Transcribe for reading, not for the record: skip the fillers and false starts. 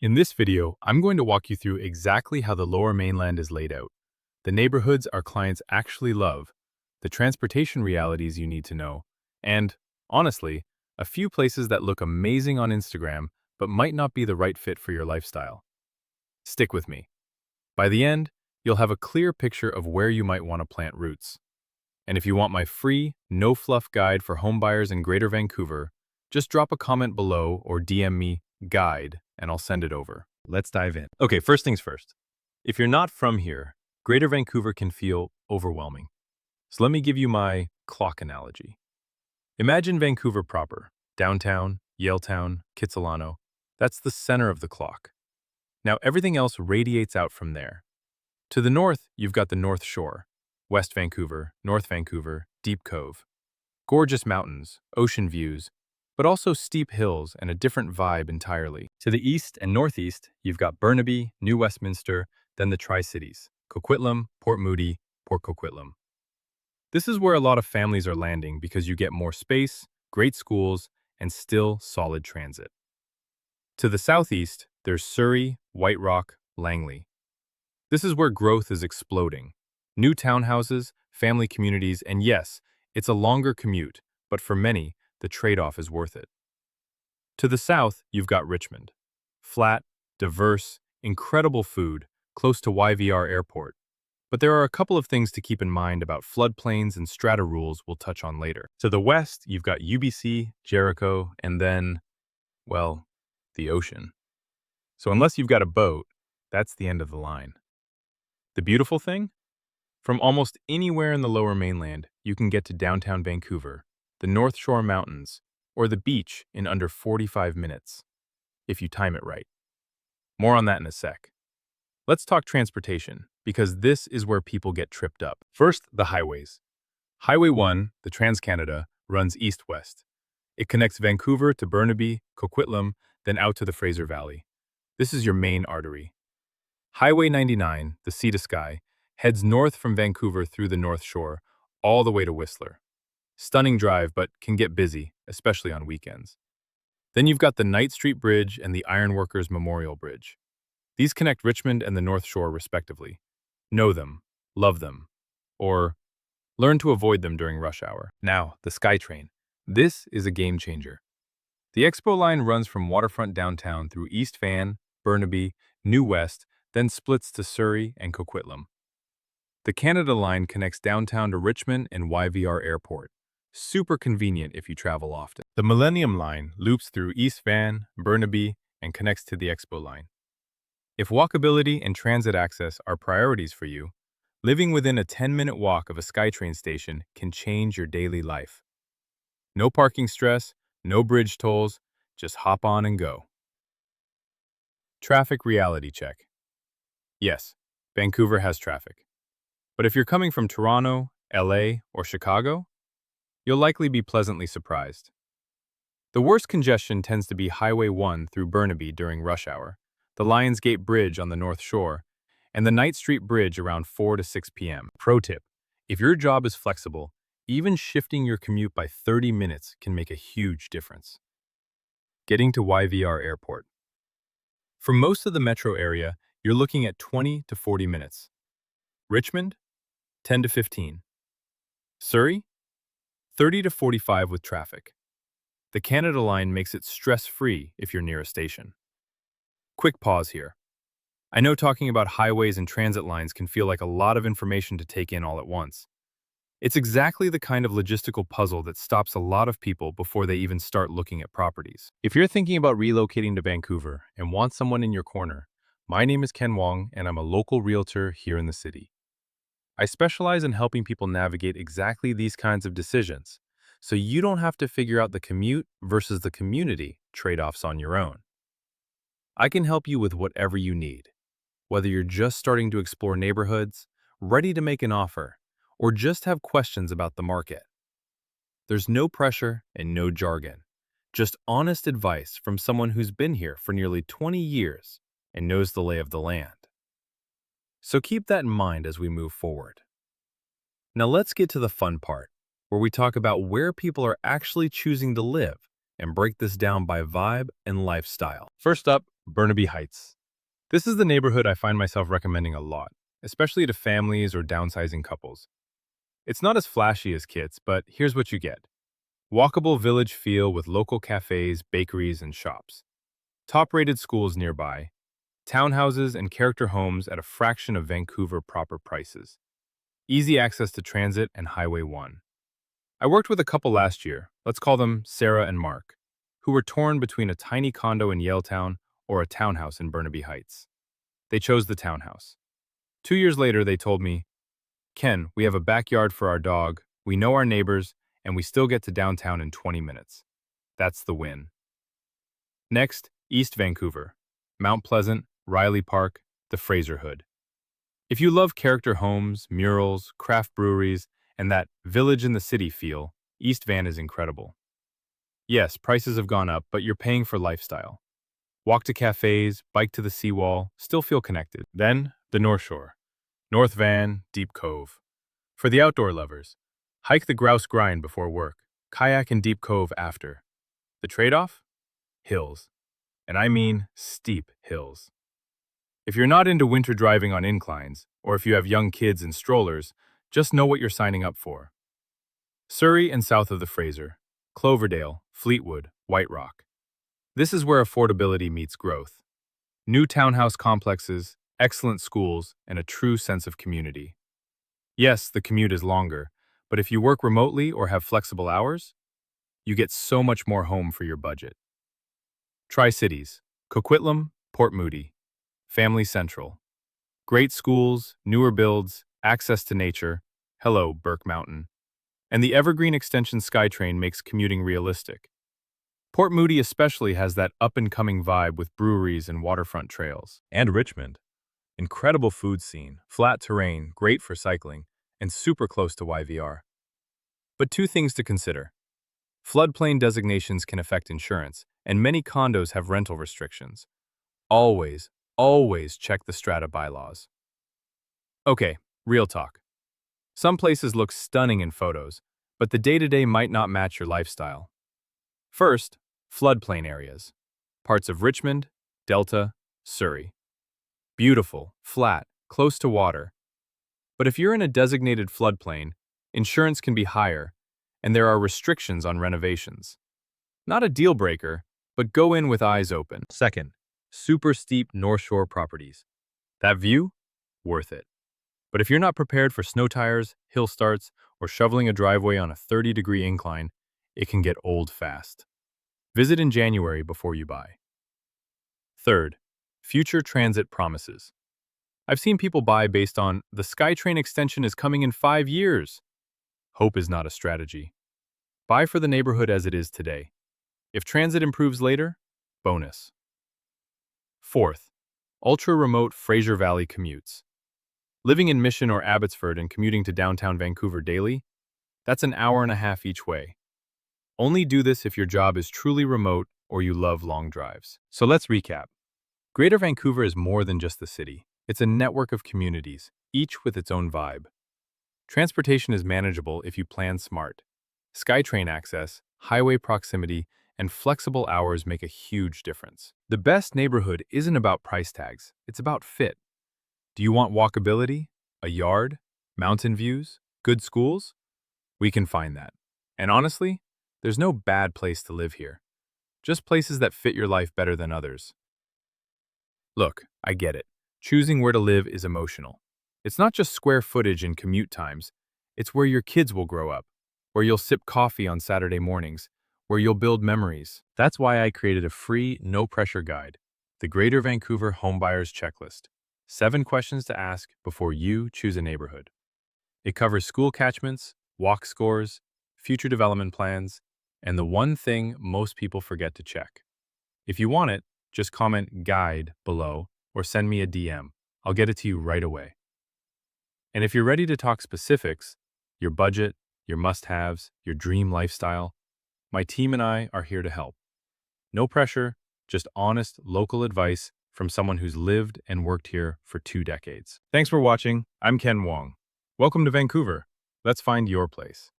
In this video, I'm going to walk you through exactly how the Lower Mainland is laid out, the neighborhoods our clients actually love, the transportation realities you need to know, and, honestly, a few places that look amazing on Instagram but might not be the right fit for your lifestyle. Stick with me. By the end, you'll have a clear picture of where you might want to plant roots. And if you want my free, no-fluff guide for homebuyers in Greater Vancouver, just drop a comment below or DM me guide and I'll send it over. Let's dive in. Okay, first things first. If you're not from here, Greater Vancouver can feel overwhelming. So let me give you my clock analogy. Imagine Vancouver proper, downtown, Yaletown, Kitsilano. That's the center of the clock. Now everything else radiates out from there. To the north, you've got the North Shore, West Vancouver, North Vancouver, Deep Cove. Gorgeous mountains, ocean views, but also steep hills and a different vibe entirely. To the east and northeast, you've got Burnaby, New Westminster, then the Tri-Cities, Coquitlam, Port Moody, Port Coquitlam. This is where a lot of families are landing because you get more space, great schools, and still solid transit. To the southeast, there's Surrey, White Rock, Langley. This is where growth is exploding. New townhouses, family communities, and yes, it's a longer commute, but for many, the trade-off is worth it. To the south, you've got Richmond. Flat, diverse, incredible food, close to YVR Airport. But there are a couple of things to keep in mind about floodplains and strata rules we'll touch on later. To the west, you've got UBC, Jericho, and then, well, the ocean. So unless you've got a boat, that's the end of the line. The beautiful thing? From almost anywhere in the Lower Mainland, you can get to downtown Vancouver, the North Shore Mountains, or the beach in under 45 minutes, if you time it right. More on that in a sec. Let's talk transportation, because this is where people get tripped up. First, the highways. Highway 1, the Trans-Canada, runs east-west. It connects Vancouver to Burnaby, Coquitlam, then out to the Fraser Valley. This is your main artery. Highway 99, the Sea to Sky, heads north from Vancouver through the North Shore, all the way to Whistler. Stunning drive, but can get busy, especially on weekends. Then you've got the Knight Street Bridge and the Ironworkers Memorial Bridge. These connect Richmond and the North Shore respectively. Know them, love them, or learn to avoid them during rush hour. Now, the SkyTrain. This is a game changer. The Expo line runs from waterfront downtown through East Van, Burnaby, New West, then splits to Surrey and Coquitlam. The Canada line connects downtown to Richmond and YVR Airport. Super convenient if you travel often. The Millennium line loops through East Van, Burnaby, and connects to the Expo line. If walkability and transit access are priorities for you, living within a 10-minute walk of a SkyTrain station can change your daily life. No parking stress, no bridge tolls, just hop on and go. Traffic reality check. Yes, Vancouver has traffic. But if you're coming from Toronto, LA, or Chicago, you'll likely be pleasantly surprised. The worst congestion tends to be Highway 1 through Burnaby during rush hour, the Lions Gate Bridge on the North Shore, and the Knight Street Bridge around 4 to 6 p.m. Pro tip: if your job is flexible, even shifting your commute by 30 minutes can make a huge difference. Getting to YVR Airport. For most of the metro area, you're looking at 20 to 40 minutes. Richmond, 10 to 15. Surrey, 30 to 45 with traffic. The Canada line makes it stress-free if you're near a station. Quick pause here. I know talking about highways and transit lines can feel like a lot of information to take in all at once. It's exactly the kind of logistical puzzle that stops a lot of people before they even start looking at properties. If you're thinking about relocating to Vancouver and want someone in your corner, my name is Ken Wong and I'm a local realtor here in the city. I specialize in helping people navigate exactly these kinds of decisions, so you don't have to figure out the commute versus the community trade-offs on your own. I can help you with whatever you need, whether you're just starting to explore neighborhoods, ready to make an offer, or just have questions about the market. There's no pressure and no jargon, just honest advice from someone who's been here for nearly 20 years and knows the lay of the land. So keep that in mind as we move forward. Now let's get to the fun part, where we talk about where people are actually choosing to live and break this down by vibe and lifestyle. First up, Burnaby Heights. This is the neighborhood I find myself recommending a lot, especially to families or downsizing couples. It's not as flashy as Kits, but here's what you get. Walkable village feel with local cafes, bakeries, and shops. Top-rated schools nearby. Townhouses and character homes at a fraction of Vancouver proper prices. Easy access to transit and Highway 1. I worked with a couple last year, let's call them Sarah and Mark, who were torn between a tiny condo in Yaletown or a townhouse in Burnaby Heights. They chose the townhouse. 2 years later, they told me, Ken, we have a backyard for our dog, we know our neighbors, and we still get to downtown in 20 minutes. That's the win. Next, East Vancouver. Mount Pleasant, Riley Park, the Fraser Hood. If you love character homes, murals, craft breweries, and that village in the city feel, East Van is incredible. Yes, prices have gone up, but you're paying for lifestyle. Walk to cafes, bike to the seawall, still feel connected. Then, the North Shore. North Van, Deep Cove. For the outdoor lovers, hike the Grouse Grind before work, kayak in Deep Cove after. The trade-off? Hills. And I mean steep hills. If you're not into winter driving on inclines, or if you have young kids and strollers, just know what you're signing up for. Surrey and south of the Fraser, Cloverdale, Fleetwood, White Rock. This is where affordability meets growth. New townhouse complexes, excellent schools, and a true sense of community. Yes, the commute is longer, but if you work remotely or have flexible hours, you get so much more home for your budget. Tri-Cities, Coquitlam, Port Moody, Family Central. Great schools, newer builds, access to nature, hello, Burke Mountain. And the Evergreen Extension SkyTrain makes commuting realistic. Port Moody especially has that up-and-coming vibe with breweries and waterfront trails. And Richmond. Incredible food scene, flat terrain, great for cycling, and super close to YVR. But two things to consider. Floodplain designations can affect insurance, and many condos have rental restrictions. Always, always check the strata bylaws. Okay, real talk. Some places look stunning in photos, but the day-to-day might not match your lifestyle. First, floodplain areas. Parts of Richmond, Delta, Surrey. Beautiful, flat, close to water. But if you're in a designated floodplain, insurance can be higher, and there are restrictions on renovations. Not a deal breaker, but go in with eyes open. Second, super steep North Shore properties. That view? Worth it. But if you're not prepared for snow tires, hill starts, or shoveling a driveway on a 30-degree incline, it can get old fast. Visit in January before you buy. Third, future transit promises. I've seen people buy based on the SkyTrain extension is coming in 5 years. Hope is not a strategy. Buy for the neighborhood as it is today. If transit improves later, bonus. Fourth, ultra-remote Fraser Valley commutes. Living in Mission or Abbotsford and commuting to downtown Vancouver daily, that's an hour and a half each way. Only do this if your job is truly remote or you love long drives. So let's recap. Greater Vancouver is more than just the city. It's a network of communities, each with its own vibe. Transportation is manageable if you plan smart. SkyTrain access, highway proximity, and flexible hours make a huge difference. The best neighborhood isn't about price tags, it's about fit. Do you want walkability, a yard, mountain views, good schools? We can find that. And honestly, there's no bad place to live here. Just places that fit your life better than others. Look, I get it. Choosing where to live is emotional. It's not just square footage and commute times. It's where your kids will grow up, where you'll sip coffee on Saturday mornings, where you'll build memories. That's why I created a free, no-pressure guide, the Greater Vancouver Homebuyers Checklist. 7 questions to ask before you choose a neighborhood. It covers school catchments, walk scores, future development plans, and the one thing most people forget to check. If you want it, just comment "guide" below or send me a DM. I'll get it to you right away. And if you're ready to talk specifics, your budget, your must-haves, your dream lifestyle, my team and I are here to help. No pressure, just honest, local advice from someone who's lived and worked here for 2 decades. Thanks for watching. I'm Ken Wong. Welcome to Vancouver. Let's find your place.